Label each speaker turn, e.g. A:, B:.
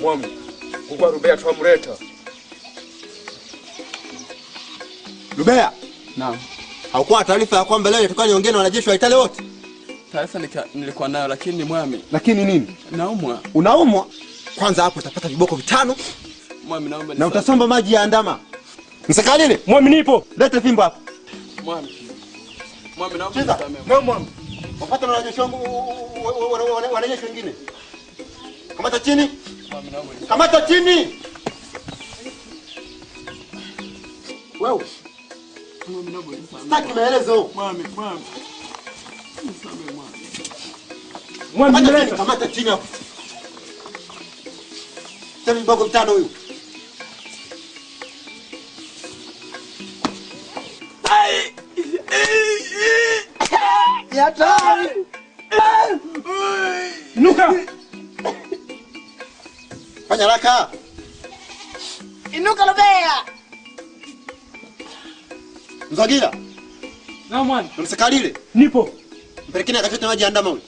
A: Mwami, kwa Rubea tuamleta.
B: Rubea.
C: Naam.
B: Haukuwa taarifa ya kwamba leo tutakuwa niongee na wanajeshi wa Italia wote?
C: Taarifa nilikuwa nayo lakini mwami.
B: Lakini nini?
C: Naumwa.
B: Unaumwa? Kwanza hapo utapata viboko 5.
C: Mwami naomba
B: na utasomba maji ya andama. Msakalile,
A: mwami nipo.
B: Leta fimbo hapa.
C: Mwami. Mwami naomba nisamehe.
A: Na mwami.
B: Wapata na wanajeshi wangu wanajeshi wengine. Kamata chini.
C: Mwami naomba.
B: Kamata chini. Wewe.
C: Mwami naomba nisamehe.
B: Sitaki maelezo.
C: Mwami. Nisamehe mwami.
A: Mwami nileta.
B: Kamata chini hapo. Sasa viboko 5 huyu. Yata!
A: Inuka!
B: Fanya haraka.
D: Inuka Rubea.
B: Mzagira.
A: Na mwami.
B: Msakalile.
A: Nipo.
B: Mpelekeni akachote maji ya ndama huyu.